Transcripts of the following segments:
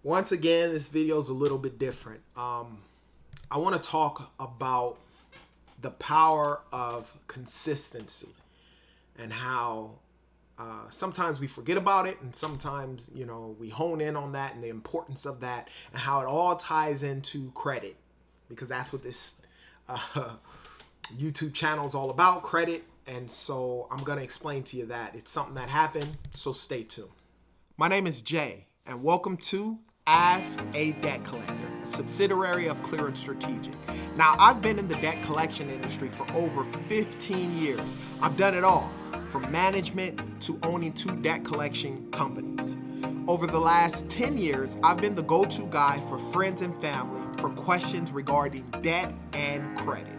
Once again, this video is a little bit different. I want to talk about the power of consistency and how sometimes we forget about it, and sometimes we hone in on that and the importance of that, and how it all ties into credit, because that's what this YouTube channel is all about, credit. And so I'm going to explain to you that it's something that happened, so stay tuned. My name is Jay, and welcome to Ask a Debt Collector, a subsidiary of Clear and Strategic. Now, I've been in the debt collection industry for over 15 years. I've done it all, from management to owning 2 debt collection companies. Over the last 10 years, I've been the go-to guy for friends and family for questions regarding debt and credit.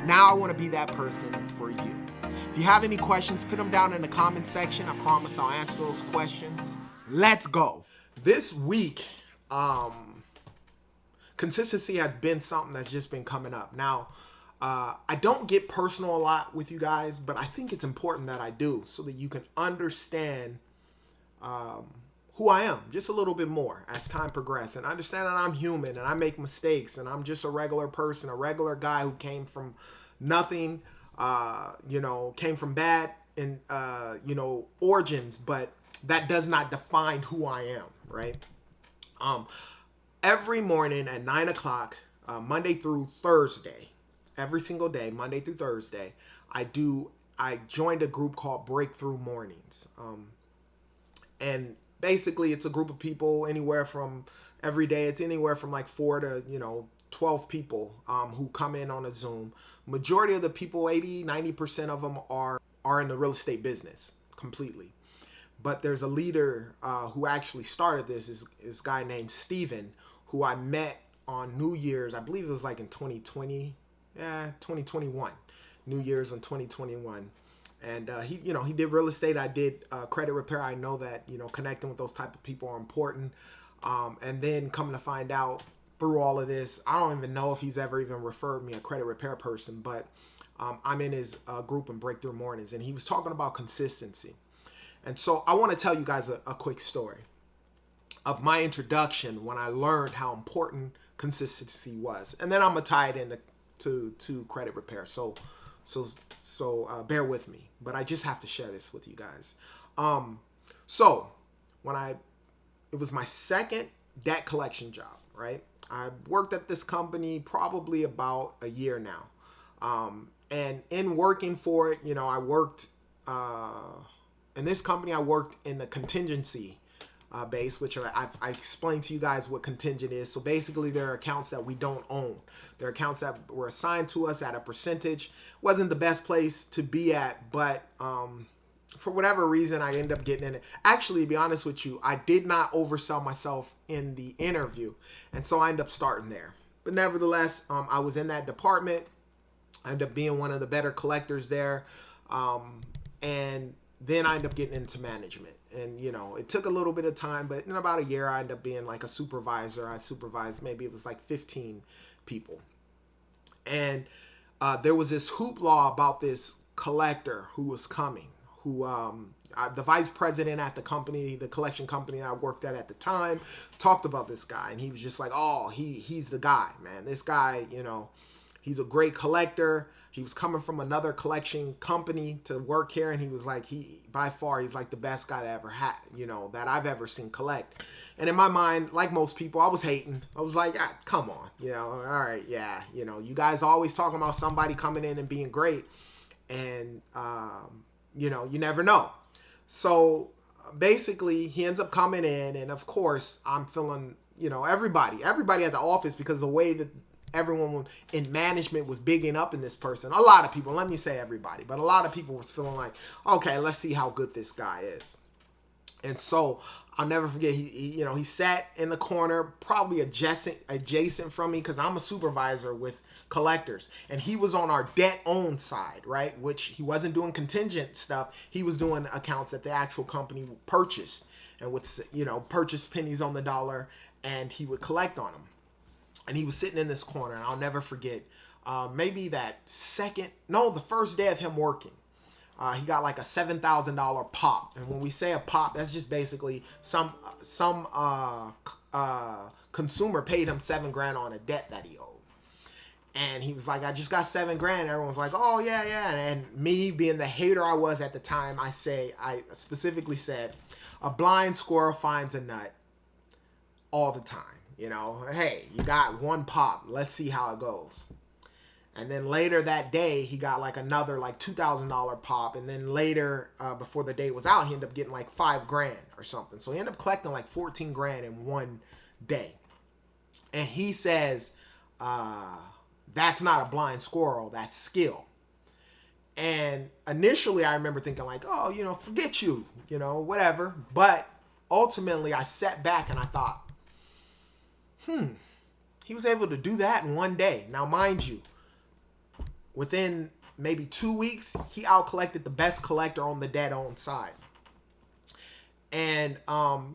Now I want to be that person for you. If you have any questions, put them down in the comment section. I promise I'll answer those questions. Let's go. This week, consistency has been something that's just been coming up. Now, I don't get personal a lot with you guys, but I think it's important that I do so that you can understand who I am just a little bit more as time progresses, and understand that I'm human and I make mistakes, and I'm just a regular person, a regular guy who came from nothing, came from bad and origins, but that does not define who I am, right? Every morning at 9 o'clock, Monday through Thursday, every single day, Monday through Thursday, I joined a group called Breakthrough Mornings. And basically it's a group of people anywhere from every day. It's anywhere from like 4 to, 12 people who come in on a Zoom. Majority of the people, 80-90% of them are in the real estate business completely. But there's a leader who actually started this guy named Steven, who I met on New Year's. I believe it was like in 2021, New Year's in 2021. And he did real estate. I did credit repair. I know that, connecting with those type of people are important. And then coming to find out through all of this, I don't even know if he's ever even referred me a credit repair person, but I'm in his group in Breakthrough Mornings, and he was talking about consistency. And so I want to tell you guys a quick story of my introduction when I learned how important consistency was. And then I'm going to tie it into to credit repair. So bear with me, but I just have to share this with you guys. So it was my second debt collection job, right? I worked at this company probably about a year now. And in working for it, I worked, in this company, I worked in the contingency base, which I explained to you guys what contingent is. So basically, there are accounts that we don't own. There are accounts that were assigned to us at a percentage. Wasn't the best place to be at, but for whatever reason, I ended up getting in it. Actually, to be honest with you, I did not oversell myself in the interview, and so I ended up starting there. But nevertheless, I was in that department. I ended up being one of the better collectors there, and then I ended up getting into management. And, it took a little bit of time, but in about a year, I ended up being like a supervisor. I supervised, maybe it was like 15 people. And there was this hoopla about this collector who was coming, who the vice president at the company, the collection company I worked at the time, talked about this guy. And he was just like, oh, he's the guy, man. This guy, he's a great collector. He was coming from another collection company to work here, and he was like, by far, he's like the best guy that ever had, that I've ever seen collect. And in my mind, like most people, I was hating. I was like, come on, all right, yeah, you guys always talking about somebody coming in and being great, and you never know. So basically, he ends up coming in, and of course, I'm feeling, everybody at the office, because the way that everyone in management was bigging up in this person. A lot of people, let me say everybody, but a lot of people was feeling like, okay, let's see how good this guy is. And so I'll never forget, he sat in the corner, probably adjacent from me, because I'm a supervisor with collectors, and he was on our debt owned side, right? Which he wasn't doing contingent stuff. He was doing accounts that the actual company purchased, and would, purchase pennies on the dollar, and he would collect on them. And he was sitting in this corner, and I'll never forget, maybe the first day of him working. He got like a $7,000 pop. And when we say a pop, that's just basically some consumer paid him $7,000 on a debt that he owed. And he was like, I just got $7,000. Everyone's like, oh yeah, yeah. And me being the hater I was at the time, I specifically said, a blind squirrel finds a nut all the time. You know, hey, you got one pop. Let's see how it goes. And then later that day, he got like another like $2,000 pop. And then later, before the day was out, he ended up getting like $5,000 or something. So he ended up collecting like $14,000 in one day. And he says, that's not a blind squirrel, that's skill. And initially I remember thinking like, oh, you know, forget you, you know, whatever. But ultimately I sat back and I thought, he was able to do that in one day. Now, mind you, within maybe 2 weeks, he out-collected the best collector on the dead-owned side. And,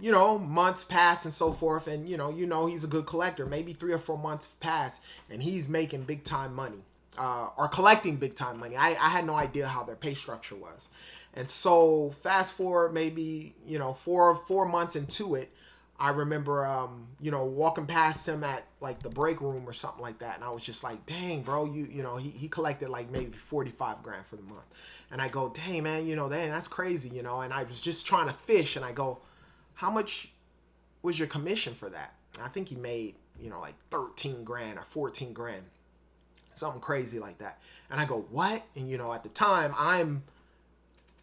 you know, months pass and so forth. And, you know, he's a good collector. Maybe 3 or 4 months pass and he's making big time money, or collecting big time money. I had no idea how their pay structure was. And so fast forward, maybe, you know, four months into it, I remember, you know, walking past him at like the break room or something like that. And I was just like, dang, bro, you know, he collected like maybe $45,000 for the month. And I go, dang, man, you know, dang, that's crazy, you know. And I was just trying to fish. And I go, how much was your commission for that? And I think he made, you know, like $13,000 or $14,000, something crazy like that. And I go, what? And, you know, at the time, I'm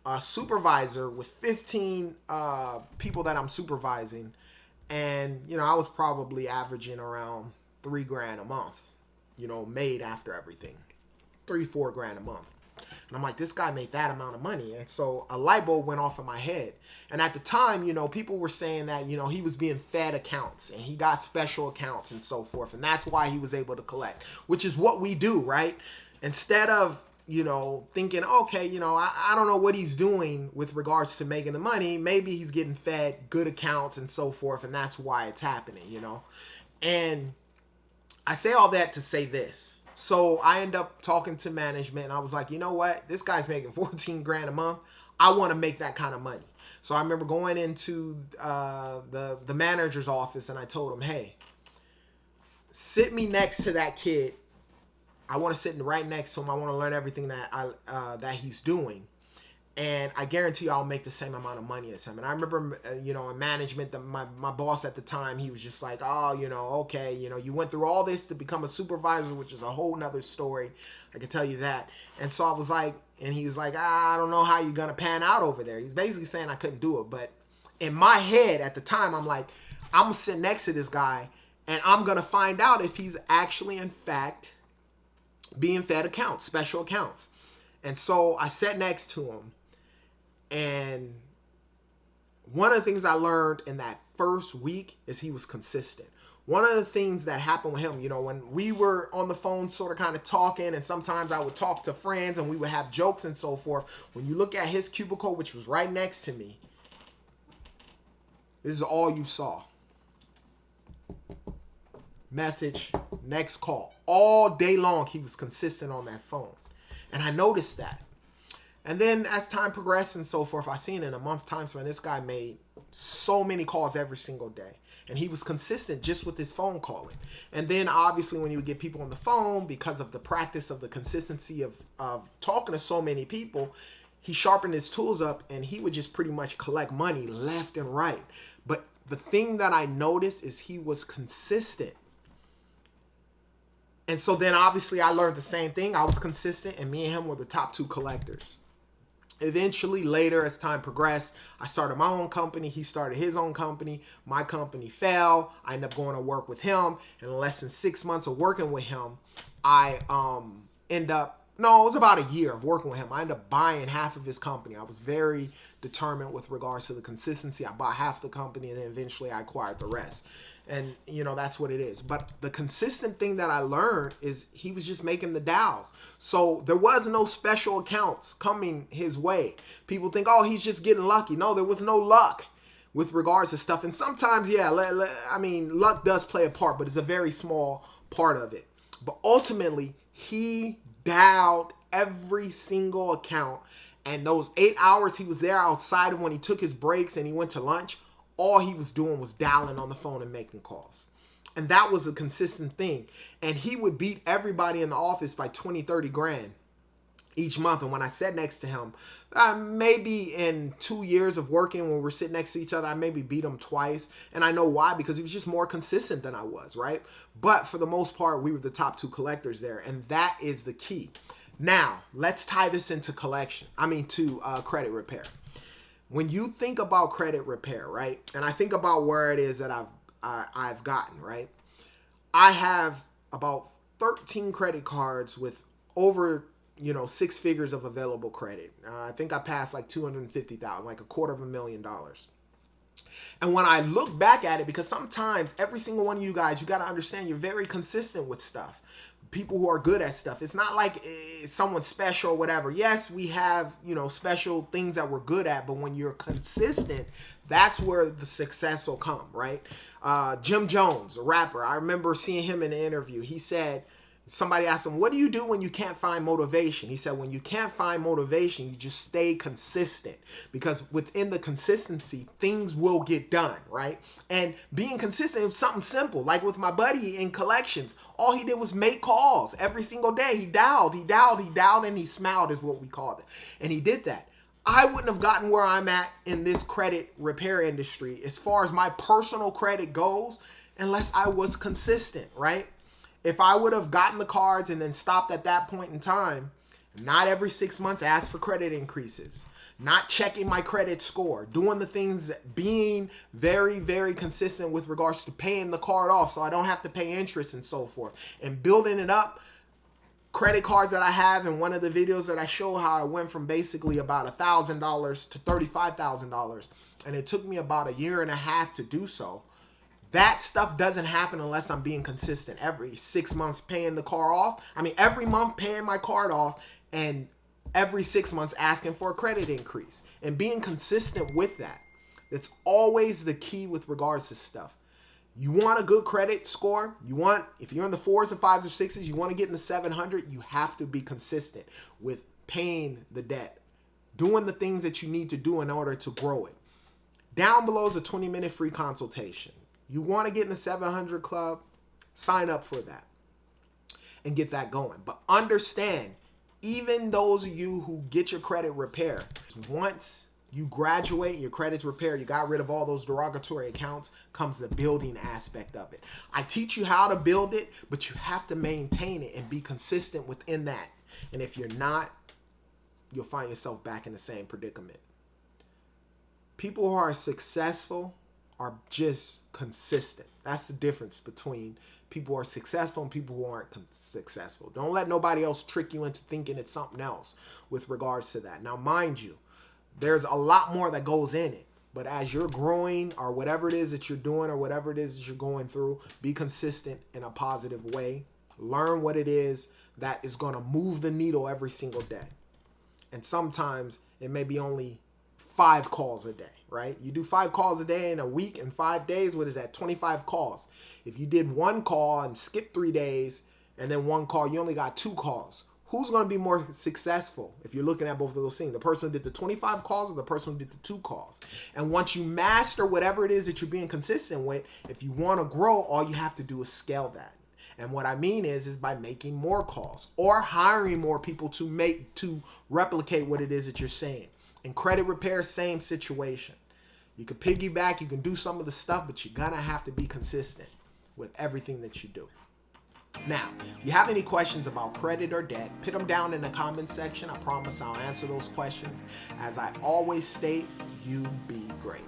a supervisor with 15 people that I'm supervising. And, you know, I was probably averaging around $3,000 a month, you know, made after everything. $3-4 a month. And I'm like, this guy made that amount of money. And so a light bulb went off in my head. And at the time, you know, people were saying that, you know, he was being fed accounts and he got special accounts and so forth. And that's why he was able to collect, which is what we do, right? Instead of, you know, thinking, okay, you know, I don't know what he's doing with regards to making the money. Maybe he's getting fed good accounts and so forth, and that's why it's happening, you know. And I say all that to say this. So I end up talking to management, and I was like, you know what? This guy's making $14,000 a month. I want to make that kind of money. So I remember going into the manager's office, and I told him, hey, sit me next to that kid. I want to sit right next to him. I want to learn everything that he's doing. And I guarantee you I'll make the same amount of money as him. And I remember, you know, in management, my boss at the time, he was just like, oh, you know, okay, you know, you went through all this to become a supervisor, which is a whole nother story. I can tell you that. And so I was like, and he was like, I don't know how you're going to pan out over there. He's basically saying I couldn't do it. But in my head at the time, I'm like, I'm going to sit next to this guy and I'm going to find out if he's actually, in fact, being fed accounts, special accounts. And so I sat next to him, and one of the things I learned in that first week is he was consistent. One of the things that happened with him, you know, when we were on the phone sort of kind of talking, and sometimes I would talk to friends and we would have jokes and so forth. When you look at his cubicle, which was right next to me, this is all you saw. Message, next call. All day long, he was consistent on that phone. And I noticed that. And then as time progressed and so forth, I seen in a month's time span, this guy made so many calls every single day. And he was consistent just with his phone calling. And then obviously when you would get people on the phone, because of the practice of the consistency of talking to so many people, he sharpened his tools up and he would just pretty much collect money left and right. But the thing that I noticed is he was consistent. And so then obviously I learned the same thing. I was consistent, and me and him were the top 2 collectors. Eventually, later as time progressed, I started my own company. He started his own company. My company fell. I ended up going to work with him. And in less than 6 months of working with him, it was about a year of working with him. I ended up buying half of his company. I was very determined with regards to the consistency. I bought half the company, and then eventually I acquired the rest. And, you know, that's what it is. But the consistent thing that I learned is he was just making the dials. So there was no special accounts coming his way. People think, oh, he's just getting lucky. No, there was no luck with regards to stuff. And sometimes, yeah, luck does play a part, but it's a very small part of it. But ultimately, he dialed every single account. And those 8 hours he was there outside of when he took his breaks and he went to lunch, all he was doing was dialing on the phone and making calls. And that was a consistent thing. And he would beat everybody in the office by 20, 30 grand each month. And when I sat next to him, maybe in 2 years of working, when we're sitting next to each other, I maybe beat him twice. And I know why, because he was just more consistent than I was, right? But for the most part, we were the top two collectors there. And that is the key. Now, let's tie this into credit repair. When you think about credit repair, right? And I think about where it is that I've gotten, right? I have about 13 credit cards with over, 6 figures of available credit. I think I passed like 250,000, like $250,000. And when I look back at it, because sometimes every single one of you guys, you got to understand, you're very consistent with stuff. People who are good at stuff. It's not like someone special or whatever. Yes, we have, special things that we're good at, but when you're consistent, that's where the success will come, right? Jim Jones, a rapper, I remember seeing him in an interview. He said, somebody asked him, what do you do when you can't find motivation? He said, when you can't find motivation, you just stay consistent, because within the consistency, things will get done, right? And being consistent is something simple. Like with my buddy in collections, all he did was make calls every single day. He dialed, and he smiled is what we called it. And he did that. I wouldn't have gotten where I'm at in this credit repair industry as far as my personal credit goes unless I was consistent, right? If I would have gotten the cards and then stopped at that point in time, not every 6 months ask for credit increases, not checking my credit score, doing the things, being very, very consistent with regards to paying the card off so I don't have to pay interest and so forth, and building it up. Credit cards that I have, in one of the videos that I show how I went from basically about $1,000 to $35,000, and it took me about 1.5 years to do so. That stuff doesn't happen unless I'm being consistent. Every 6 months paying the car off. Every month paying my card off, and every 6 months asking for a credit increase and being consistent with that. That's always the key with regards to stuff. You want a good credit score. If you're in the 4s or 5s or 6s, you want to get in the 700, you have to be consistent with paying the debt, doing the things that you need to do in order to grow it. Down below is a 20-minute free consultation. You want to get in the 700 club, sign up for that and get that going. But understand, even those of you who get your credit repair, once you graduate, your credit's repaired, you got rid of all those derogatory accounts, comes the building aspect of it. I teach you how to build it, but you have to maintain it and be consistent within that. And if you're not, you'll find yourself back in the same predicament. People who are successful are just consistent. That's the difference between people who are successful and people who aren't successful. Don't let nobody else trick you into thinking it's something else with regards to that. Now, mind you, there's a lot more that goes in it. But as you're growing, or whatever it is that you're doing, or whatever it is that you're going through, be consistent in a positive way. Learn what it is that is going to move the needle every single day. And sometimes it may be only 5 calls a day, right? You do 5 calls a day in a week, in 5 days, what is that? 25 calls. If you did 1 call and skipped 3 days and then 1 call, you only got 2 calls. Who's going to be more successful if you're looking at both of those things? The person who did the 25 calls or the person who did the 2 calls? And once you master whatever it is that you're being consistent with, if you want to grow, all you have to do is scale that. And what I mean is by making more calls or hiring more people to replicate what it is that you're saying. In credit repair, same situation. You can piggyback, you can do some of the stuff, but you're going to have to be consistent with everything that you do. Now, if you have any questions about credit or debt, put them down in the comment section. I promise I'll answer those questions. As I always state, you be great.